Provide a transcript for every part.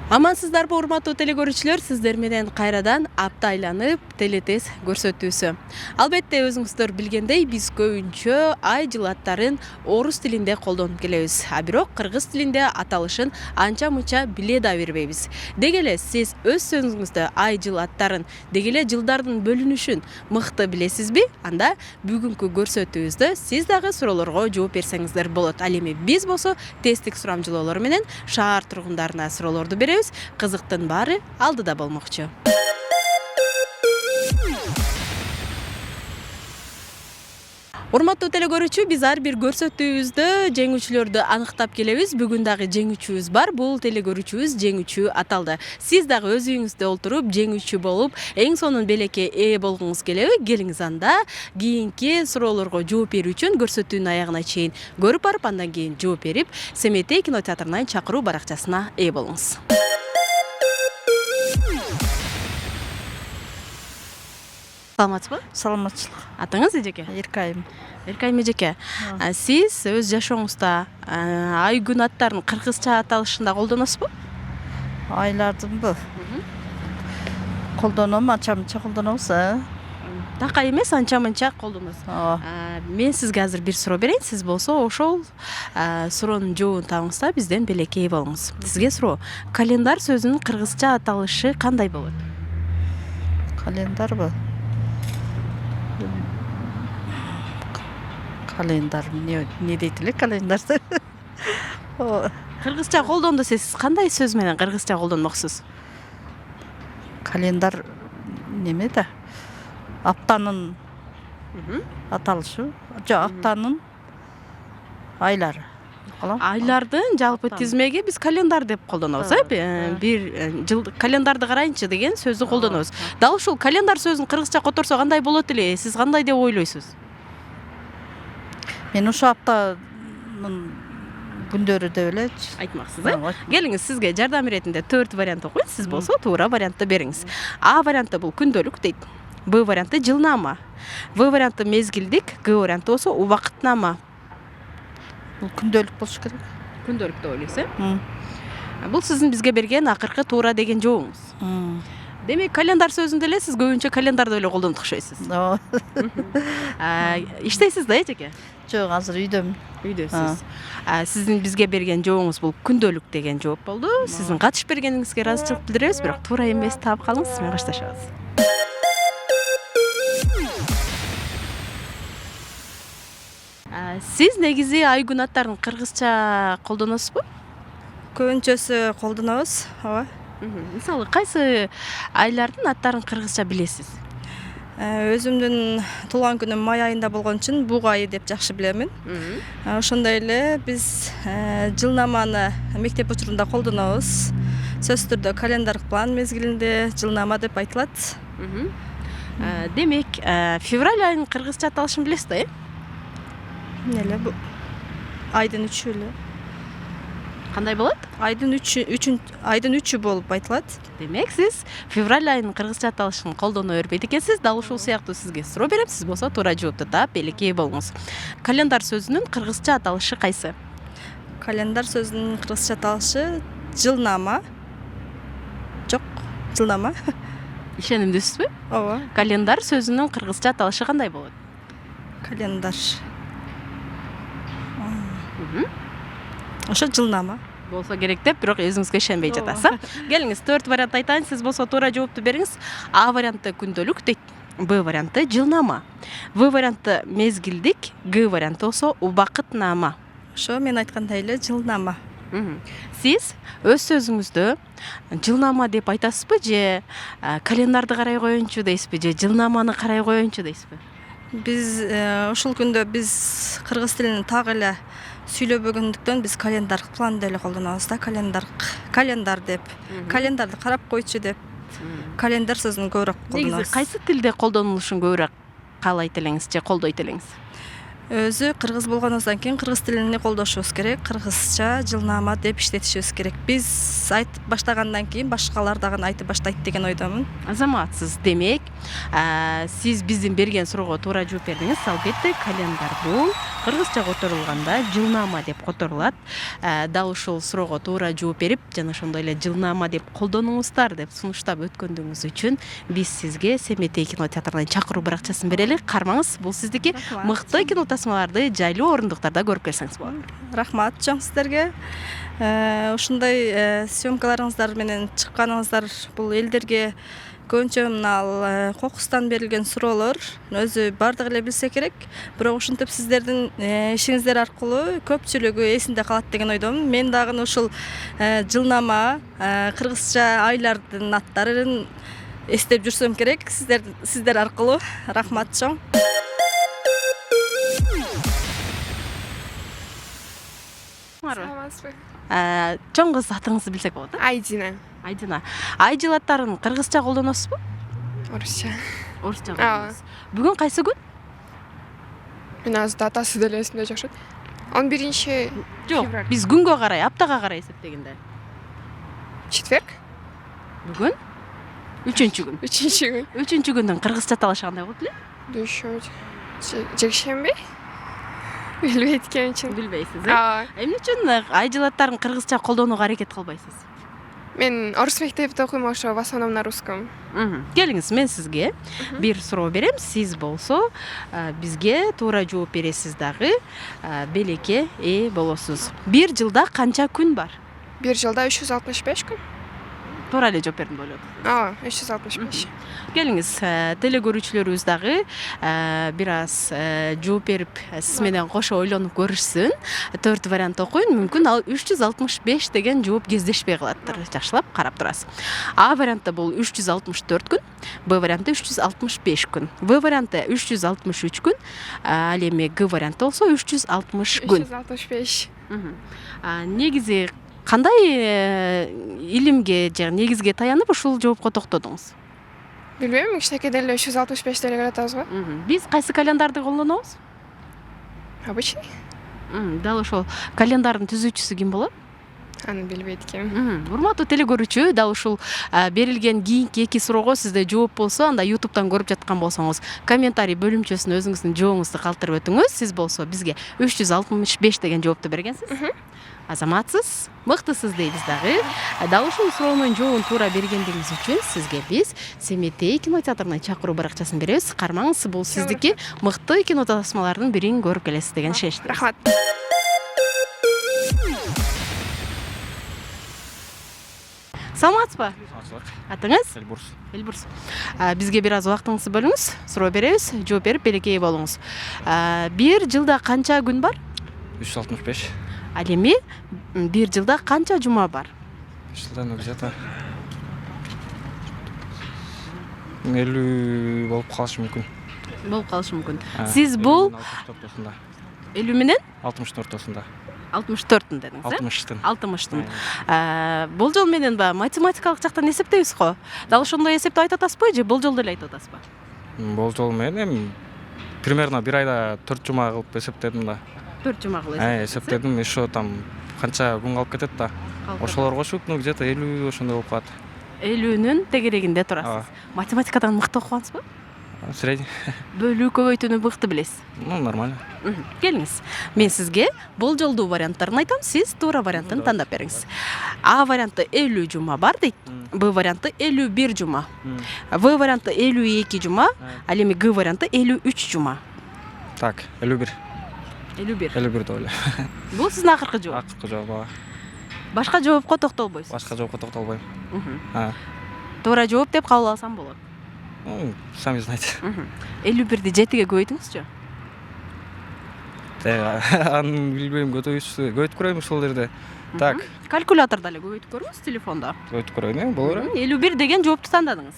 Амансыздарбы урматтуу телекөрүүчүлөр, сиздер менен кайрадан апта айланып телетест көрсөтүүсү. Албетте өзүңүздөр билгендей, биз көбүнчө ай жыл аттарын орус тилинде колдонуп келебиз. А бирок кыргыз тилинде аталышын анча мынча биле да бербейбиз. Деги эле сиз өз сөзүңүздө ай жыл аттарын, деги эле жылдардын бөлүнүшүн мыкты билесизби? Анда бүгүнкү көрсөтүүбүздө сиз дагы суроолорго жооп берсеңиздер болот. Ал эми биз болсо тесттик сурамжылоолор менен шаар тургундарына суроолорду беребиз. Кызыктын баары алдыда болмокчу. Урматтуу телекөрүүчү, биз ар бир көрсөтүүбүздө жеңүүчүлөрдү аныктап келебиз. Бүгүн дагы жеңүүчүбүз бар. Бул телекөрүүчүбүз жеңүүчү аталды. Сиз дагы өз үйүңүздө отуруп жеңүүчү болуп, эң сонун белекке ээ болгуңуз келеби? Келиңиз, анда кийинки суроолорго жооп берүү үчүн көрсөтүүнүн аягына чейин көрүп барып, андан кийин жооп берип, Семетей кинотеатрынын чакыруу баракчасына ээ болуңуз. Саламатсызбы? Саламатчылык. Атыңыз эжеке? Эркайым. Эркайым эжеке. Сиз өз жашооңузда ай күн аттарын кыргызча аталышында колдоносузбу? Айлардынбы? Колдоном, анча-мынча колдонобуз, Такай эмес, анча мынча колдоносуз. Мен сизге азыр бир суроо берейин. Сиз болсо ошол суроонун жообун табыңыз да бизден белекке ээ болуңуз. Сизге суроо. Календар сөзүнүн кыргызча аталышы кандай болот? Календарбы? Календар не дейт эле календарды? Кыргызча колдонду десеңиз, кандай сөз менен кыргызча колдонмоксуз? Календар неме да? Аптанын аталышы, жок, аптанын айлары. Айлардын жалпы тизмеги биз календар деп колдонобуз, бир жыл календарды карайынчы деген сөздү колдонобуз. Дал ушул календар сөзүн кыргызча которсо кандай болот эле? Сиз кандай деп ойлойсуз? Мен ушу аптанын күндөрү деп эле айтмаксыз, Келиңиз, сизге жардам иретинде 4 вариант окуйт. Сиз болсо туура вариантты бериңиз. А варианты бул күндөлүк дейт. Б варианты жылнама. В варианты мезгилдик. Г варианты болсо убакытнама. Бул күндөлүк болуш керек. Күндөлүк деп ойлойсуз, Бул сиздин бизге берген акыркы туура деген жообуңуз. Демек, календар сөзүндө эле сиз көбүнчө календарды эле колдонуп окшойсуз. Иштейсиз да, эжеке? Жок, азыр үйдөмүн. Үйдөсүз. Сиздин бизге берген жообуңуз бул күндөлүк деген жооп болду. Сиздин катышып бергениңизге ыраазычылык билдиребиз, бирок туура эмес таап калыңыз. Сиз менен коштошобуз. Сиз негизи ай күн аттарын кыргызча колдоносузбу? Көбүнчөсү колдонобуз, ооба. Мисалы, кайсы айлардын аттарын кыргызча билесиз? Өзүмдүн туулган күнүм май айында болгон үчүн буг айы деп жакшы билемин. Ошондой эле биз жылнаманы мектеп учурунда колдонобуз. Сөзсүз түрдө календарык план мезгилинде жылнама деп айтылат. Демек, февраль айынын кыргызча аталышын билесиз да, Эмне эле бул? Айдын 3-ү эле. Кандай болот? Айдын 3-ү болуп айтылат. Демек, сиз февраль айынын кыргызча аталышын колдоно бербейт экенсиз. Дал ушул сыяктуу сизге суроо берем. Сиз болсо туура жоопту таап белекке ээ болуңуз. Календар сөзүнүн кыргызча аталышы кайсы? Календар сөзүнүн кыргызча аталышы жылнама. Жок, жылнама. Ишенимдүүсүзбү? Ооба. Календар сөзүнүн кыргызча аталышы кандай болот? Календар. Ошо жылнама. Болсо керек деп, бирок өзүңүзгө ишенбей жатасыз. Келиңиз, 4 вариант айтайын. Сиз болсо туура жоопту бериңиз. А варианты күндөлүк дейт. Б варианты жылнама. В варианты мезгилдик. Г варианты болсо убакытнама. Ошо мен айткандай эле жылнама. Сиз өз сөзүңүздө жылнама деп айтасызбы же календарды карай коеюнчу дейсизби же жылнаманы карай коеюнчу дейсизби? Биз ушул күндө биз кыргыз тилин так эле сүйлөбөгөндүктөн биз календарык план деп эле колдонобуз да, календар деп. Календарды карап койчу деп. Календар сөзүн көбүрөөк колдонобуз. Негизи кайсы тилде колдонулушун көбүрөөк каалайт элеңиз же колдойт элеңиз? Өзү кыргыз болгонубуздан кийин кыргыз тилин колдошубуз керек. Кыргызча жылнама деп иштетишибиз керек. Биз айтып баштагандан кийин башкалар дагы айтып баштайт деген ойдомун. Азаматсыз. Демек, Сиз биздин берген суроого туура жооп бердиңиз. Албетте календар бул кыргызча которулганда жылнама деп которулат. Дал ушул суроого туура жооп берип, жана ошондой эле жылнама деп колдонуңуздар деп сунуштап өткөндүгүңүз үчүн биз сизге Семетей кинотеатрынан чакыруу баракчасын берели. Кармаңыз, бул сиздики. Мыкты кино тасмаларды жайлуу орундуктарда көрүп келсеңиз болот. Рахмат чоң сиздерге. Ушундай съемкаларыңыздар менен чыкканыңыздар бул элдерге көбүнчө мына кокустан берилген суроолор өзү бардыгы эле билсе керек. Бирок ушинтип сиздердин ишиңиздер аркылуу көпчүлүгү эсинде калат деген ойдомун. Мен дагы ушул жылнама, кыргызча айлардын аттарын эстеп жүрсөм керек сиздер аркылуу. Рахмат чоң. Саламатсызбы? Чоң кыз атыңызды билсек болот. Айдина. Айдина. Ай жылаттарын кыргызча колдоносузбу? Орусча. Орусча колдоносуз. Бүгүн кайсы күн? Мен азыр датасы деле эсимде жокшот. 11 Жок, биз күнгө карай, аптага карай эсептегенде. четверг? Бүгүн 3-күн. 3-күн. 3-күндүн кыргызча аталышы кандай болот эле? Дүйшөбү. Жекшемби? Билбейт экенмин. Билбейсиз, э? Эмне үчүн ай жылаттарын кыргызча колдонууга аракет кылбайсыз? Мен орус мектебинде окуйм, ошо в основном на русском. Келиңиз, мен сизге бир суроо берем. Сиз болсо бизге туура жооп бересиз дагы, белекке ээ болосуз. Бир жылда канча күн бар? Бир жылда 365 күн. Туура эле жооп бердим деп ойлодум. 365. Келиңиз, теле көрүүчүлөрүбүз дагы бир аз жооп берип, сиз менен кошо ойлонуп көрүшсүн. 4 вариант окуйн, мүмкүн ал 365 деген жооп кездешпей калаттыр. Жакшылап карап турасыз. А вариантта бул 364 күн, Б варианты 365 күн, В варианты 363 күн, ал эми Г варианты болсо 360 күн. 365. Негизи кандай илимге же негизге таянып ушул жоопко токтодуңуз? Билбейм, кичинекей деле 365 деле көрөтөбүз го. Биз кайсы календарды колдонобуз? Обычный? Дал ошол календардын түзүүчүсү ким болот? Аны билбейт экенмин. Урматтуу теле көрүүчү, дал ушул берилген кийинки 2 суроого сизде жооп болсо, анда YouTube'дан көрүп жаткан болсоңуз, комментарий бөлүмчөсүнө өзүңүздүн жообуңузду калтырып өтүңүз. Сиз болсо бизге 365 деген жоопту бергенсиз. Азаматсыз, мыктысыз дейбиз дагы. Дал ушул суроонун жообун туура бергендигиңиз үчүн сизге биз Семетей кинотеатрына чакыруу баракчасын беребиз. Кармаңыз, бул сиздики. Мыкты кино тасмалардын бирин көрүп келесиз деген ишеничтебиз. Рахмат. Саламатсызбы? Атыңыз? Эльбурс. Эльбурс. Бизге бир аз убактыңызды бөлүңүз, суроо беребиз, жооп берип белекке болуңуз. Бир жылда канча күн бар? 365. Ал эми бир жылда канча жума бар? Жылда где-то 50 болуп калышы мүмкүн. Болуп калышы мүмкүн. Сиз бул 50 менен 60 ортосунда. 64 дедиңиз, э? 60-тын. 60-тын. Болжол менен математикалык жактан эсептейбиз го. Дал ошондой эсепти айтып атасызбы же болжол деле айтып атасызбы? Болжол менен примерно бир айда 4 жума кылып эсептедим да. 4 жума кылып эсептедим, еще там канча күн калып кетет да. Ошолор кошуп, где-то 50 ошондой болуп калат. 50-нүн тегерегинде турасыз. Математикадан мыкты окугансызбы? Средний. Бөлүү көбөйтүүнү мыкты билесиз. Нормально. Келиңиз. Мен сизге болжолдуу варианттарын айтам, сиз туура вариантын тандап бериңиз. А варианты 50 жума бар дейт. Б варианты 51 жума. В варианты 52 жума, ал эми Г варианты 53 жума. Так, 51. 51. 51 деп ойлойм. Бул сиздин акыркы жооп. Акыркы жооп. Башка жоопко токтолбойсуз. Башка жоопко токтолбойм. Туура жооп деп кабыл алсам болот. Сами знаете. 51-ди 7-ге көбөйтүңүзчү. Аны билбейм, көбөйтүп көрөйм ушул жерде. Так. Калькулятордо эле көбөйтүп көрүңүз телефондо. Көбөйтүп көрөйүн, болор. 51 деген жоопту тандадыңыз.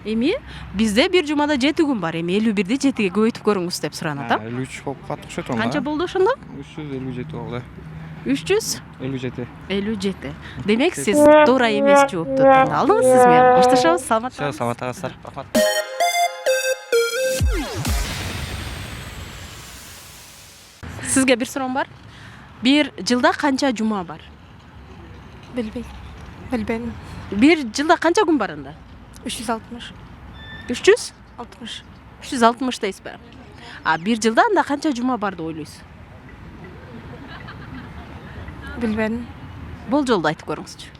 Эми бизде бир жумада 7 күн бар. Эми 51-ди 7-ге көбөйтүп көрүңүз деп суранат, 53 болуп калат окшойт. Канча болду ошондо? 357 болду. 357. 57. Демек, сиз туура эмес жоопту тандадыңыз. Сиз менен коштошобуз. Саламат болуңуз. Саламат агастар. Рахмат. Сизге бир суроом бар. Бир жылда канча жума бар? Билбейм. Бир жылда канча күн бар анда? 360. 360 60. 360 дейсизби? Bir жылда анда канча жума бар деп ойлойсуз? Билбедим. Болжолду айтып көрүңүзчү.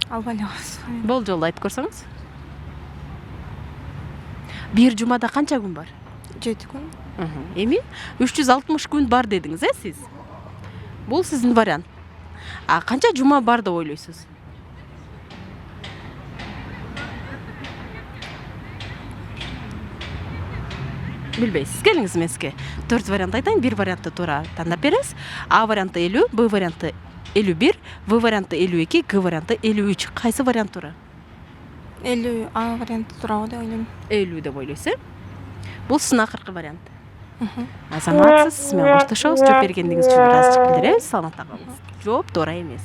Албанияс. Болжолду айтып көрсөңүз. Bir жумада канча күн бар? 7 күн. Эми 360 күн бар дедиңиз, сиз? Бул сиздин вариант. Канча жума бар деп ойлойсуз? Билбейсиз. Келиңиз менске. 4 вариант айтайын, бир вариантты туура тандап бересиз. А варианты 50, Б варианты 51, В варианты 52, Г варианты 53. Кайсы вариант туура? 50 А варианты турабы деп ойлойм. 50 деп ойлойсуз, Бул сиздин акыркы вариант. Азаматсыз, сиз менен коштошобуз. Жооп бергениңиз үчүн ыраазычылык билдиребиз. Саламатта калыңыз. Жооп туура эмес.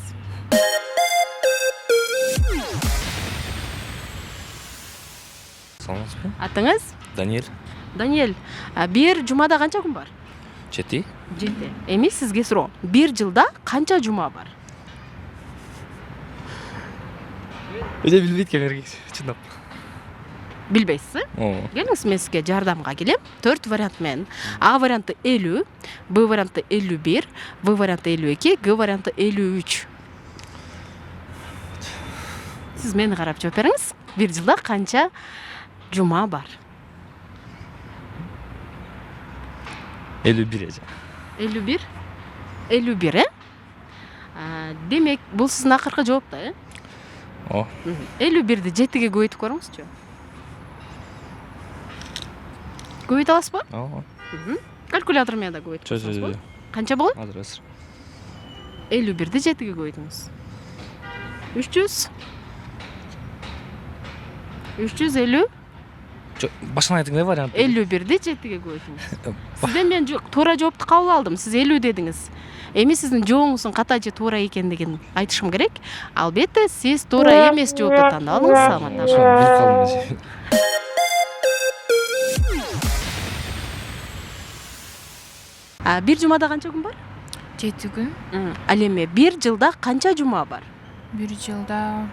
Саламатсызбы? Атыңыз? Даниэль. Даниэль, bir жумада канча күн бар? 7. 7. Эми сизге суроо. Bir жылда канча жума бар? Эже билбейт экен чындап. Билбейсиз? Келиңиз мен сизге жардамга келем. 4 вариант менен. А варианты 50, Б варианты 51, В варианты 52, Г варианты 53. Сиз мени карап жооп бериңиз. Bir жылда канча жума бар? 51 эже. 51? 51, Демек, бул сиздин акыркы жооп да, О. 51ди 7ге көбөйтүп көрүңүзчү. Көбөйтө аласызбы? Калькулятор менен да көбөйтүп көрсөңүз. Канча болот? Азыр. 51ди 7ге көбөйтүңүз. 300. 350. Башынан айтыңыз вариант. 51ди 7ге көбөйтүңүз. Сизден мен туура жоопту кабыл алдым. Сиз 50 дедиңиз. Эми сиздин жооңуздун ката же туура экендигин айтышым керек. Албетте, сиз туура эмес жоопту тандадыңыз. Саламатта калыңыз. Bir жумада канча күн бар? 7 күн. Ал эми bir жылда канча жума бар? 1 жылда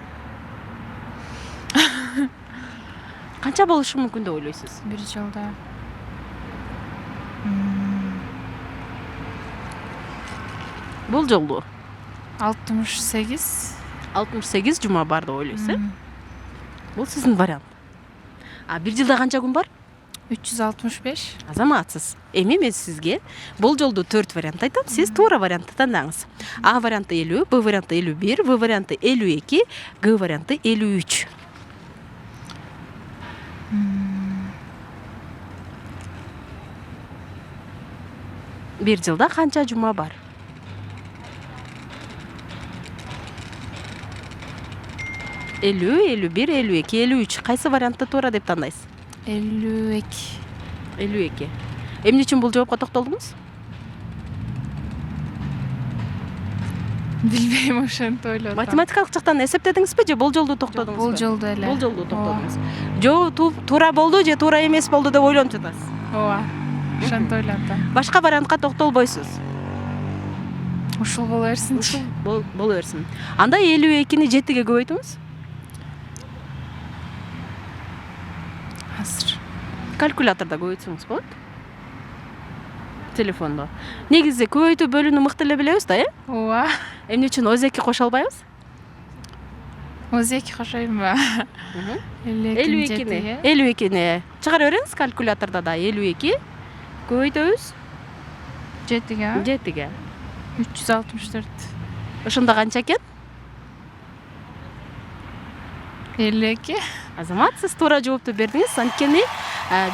Канча болушу мүмкүн деп ойлойсуз? 1 жылда Болжолду 68. 68 жума бар деп ойлойсуз, Бул сиздин вариант. Bir жылда канча күн бар? 365. Азаматсыз. Эми мен сизге болжолду 4 вариант айтам, сиз туура вариантты тандаңыз. А варианты 50, Б варианты 51, В варианты 52, Г варианты 53. Bir жылда канча жума бар? Элүү, 51, 52, 53. Кайсы вариантты туура деп тандайсыз? 52. 52. Эмне үчүн бул жоопко токтолдуңуз? Билбейм, ошентип ойлоп атам. Математикалык жактан эсептедиңизби же болжолду токтодуңузбу? Болжолду эле. Болжолду токтодуңуз. Жо туура болду же туура эмес болду деп ойлонуп жатасыз. Ооба. Ошентип ойлоп атам. Башка вариантка токтолбойсуз. Ушул боло берсин. Боло берсин. Анда 52-ни 7ге көбөйтүңүз. Азыр. Калькулятордо көбөйтсөңүз болот. Телефондо. Негизи көбөйтүү бөлүүнү мыкты эле билебиз да, Ооба. Эмне үчүн өз эки кошо албайбыз? Өз эки кошоймунбу? 52-ни. 52-ни чыгара бериңиз калькулятордо да 52 көбөйтөбүз 7ге. 7ге. 364. Ошондо канча экен? 52. Азамат, сиз туура жоопту бердиңиз. Анткени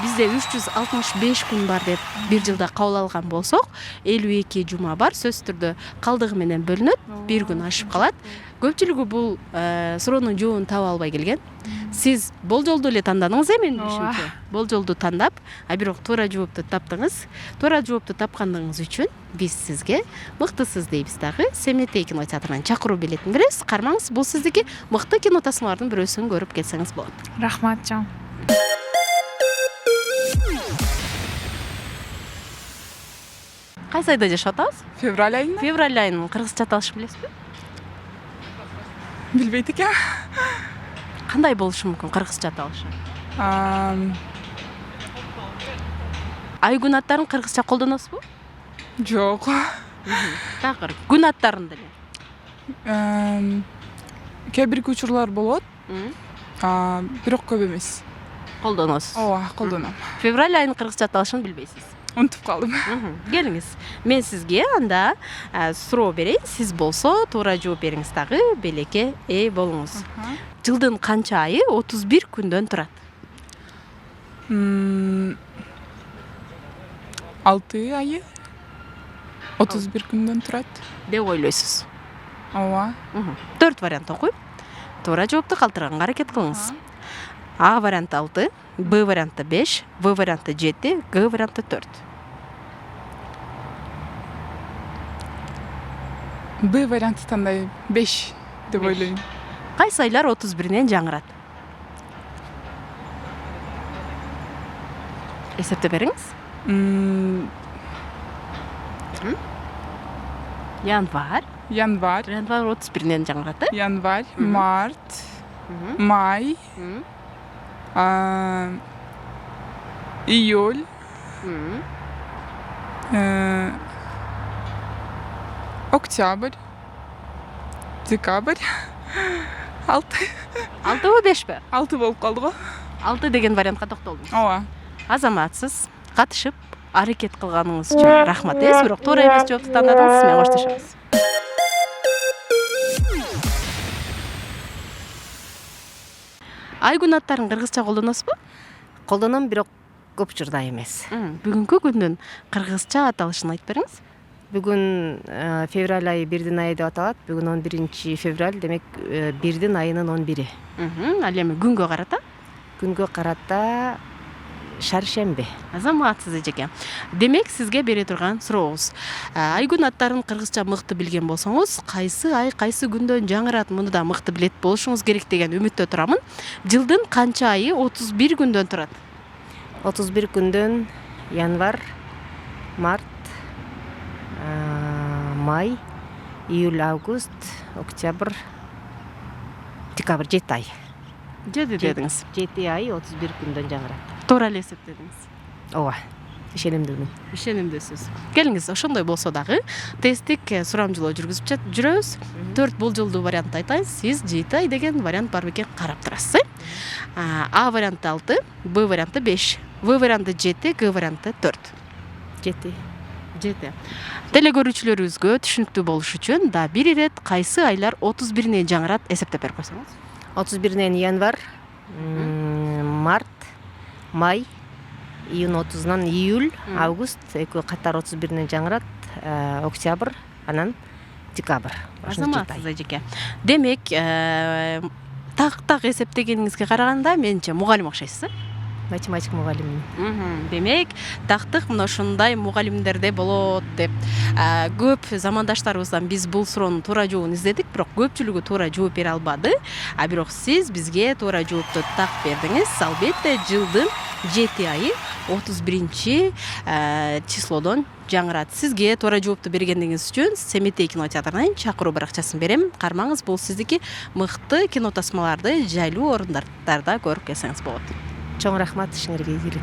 бизде 365 күн бар деп bir жылда кабыл алган болсок, 52 жума бар. Сөзсүз түрдө калдыгы менен бөлүнөт, bir күн ашып калат. Көпчүлүгү бул суроонун жообун таба албай келген. Сиз болжолду эле тандадыңыз, менин билишимче. Болжолду тандап, бирок туура жоопту таптыңыз. Туура жоопту тапкандыгыңыз үчүн биз сизге мыктысыз дейбиз дагы. Семетей кино театрынан чакыруу билетин беребиз. Кармаңыз, бул сиздики. Мыкты кино тасмалардын бирөөсүн көрүп келсеңиз болот. Рахмат жан. Кайсы айда жашап атабыз? Февраль айында. Февраль айынын кыргызча аталышын билесизби? Билбейт экен. Кандай болушу мүмкүн кыргызча аталышы? Ай күн аттарын кыргызча колдоносузбу? Жок. Такыр күн аттарын деле. Кээ бир учурлар болот. Бирок көп эмес. Колдоносуз. Ооба, колдоном. Февраль айынын кыргызча аталышын билбейсиз. Унутуп калдым. Келиңиз. Мен сизге анда суроо берейин. Сиз болсо туура жооп бериңиз дагы белекке ээ болуңуз. Жылдын канча айы 31 күндөн турат? 6 айы 31 күндөн турат. деп ойлойсуз. Ооба. 4 вариант окуйм. Туура жоопту калтырганга аракет кылыңыз. А варианты 6, Б варианты 5, В варианты 7, Г варианты 4. Б варианты тандайм 5 деп ойлойм. Кайсы айлар 31-нен жаңырат? Эсептеп бериңиз. Январь. Январь, Январь 31-нен жаңырат. январь, март, май, июль, октябрь, декабрь. 6 6бы 5бы? 6 болуп калды го. 6 деген вариантка токтолдуңуз. Ооба. Азаматсыз катышып аракет кылганыңыз үчүн рахмат. Бирок туура эмес жоопту тандадыңыз. Сиз менен коштошобуз. Ай күн аттарын кыргызча колдоносузбу? Колдоном, бирок көп учурда эмес. Бүгүнкү күндүн кыргызча аталышын айтып бериңиз. Бүгүн февраль айы 1 айы деп аталат. Бүгүн 11 февраль, демек 1 айынын 11-и. Ал эми күнгө карата? Күнгө карата шаршемби. Азаматсыз эжеке. Демек сизге бере турган сурообуз. Ай күн аттарын кыргызча мыкты билген болсоңуз, кайсы ай кайсы күндөн жаңырат, муну да мыкты билет болушуңуз керек деген үмүттө турамын. Жылдын канча айы 31 күндөн турат? 31 күндөн январь, март, май, июль, август, октябрь, декабрь, 7 ай. 7 дедиңиз. 7 ай 31 күндөн жаңырат. Туура эле эсептедиңиз. Ооба. Ишенимдүүмүн. Ишенимдүүсүз. Келиңиз, ошондой болсо дагы тесттик сурамжылоо жүргүзүп жүрөбүз. 4 болжолдуу вариантты айтайын. Сиз 7 ай деген вариант бар бекен карап турасыз. А варианты 6, Б варианты 5, В варианты 7, Г варианты 4. 7. 7. Телекөрүүчүлөрүбүзгө түшүнүктүү болуш үчүн да бир ирет кайсы айлар 31-не жаңырат эсептеп берип койсоңуз. 31-нен январь, март, май, июнь 30-нан июль, август, экөө катар 31-нен жаңырат, октябрь, анан декабрь. Азаматсыз эжеке. Демек, так эсептегениңизге караганда менче мугалим окшойсуз. Математик мугалиммин. Демек, тактык мына ушундай мугалимдерде болот деп көп замандаштарыбыздан биз бул суроонун туура жообун издедик, бирок көпчүлүгү туура жооп бере албады. Бирок сиз бизге туура жоопту так бердиңиз. Албетте, жылдын 7 айы 31 числодон жаңырат. Сизге туура жоопту бергендигиңиз үчүн Семетей кинотеатрынын чакыруу баракчасын берем. Кармаңыз, бул сиздики мыкты кино тасмаларды жайлуу орундарда көрүп келсеңиз болот. Чоң рахмат, ишиңерге ийгилик.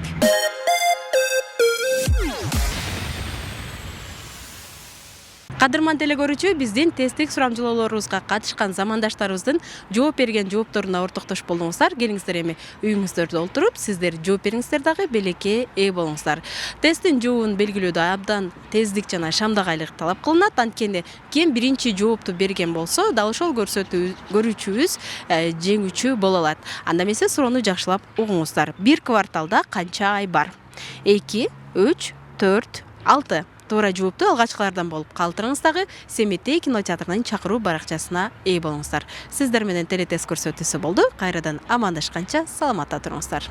Кадырман телекөрүүчү, биздин тесттик сурамжылоолорубузга катышкан замандаштарыбыздын жооп берген жоопторуна ортоктош болуңуздар. Келиңиздер эми үйүңүздөрдө олтуруп, сиздер жооп бериңиздер дагы белекке ээ болуңуздар. Тесттин жообун белгилөөдө абдан тездик жана шамдагайлык талап кылынат. Анткени ким биринчи жоопту берген болсо, дал ошол көрүүчүбүз жеңүүчү боло алат. Анда эмесе суроону жакшылап угуңуздар. Бир кварталда канча ай бар? 2, 3, 4, 6. Туура жоопту алгачкылардан болуп калтырыңыз дагы Семетей кинотеатрынын чакыруу баракчасына ээ болуңуздар. Сиздер менен телетест көрсөтүүсү болду. Кайрадан амандашканча саламатта туруңуздар.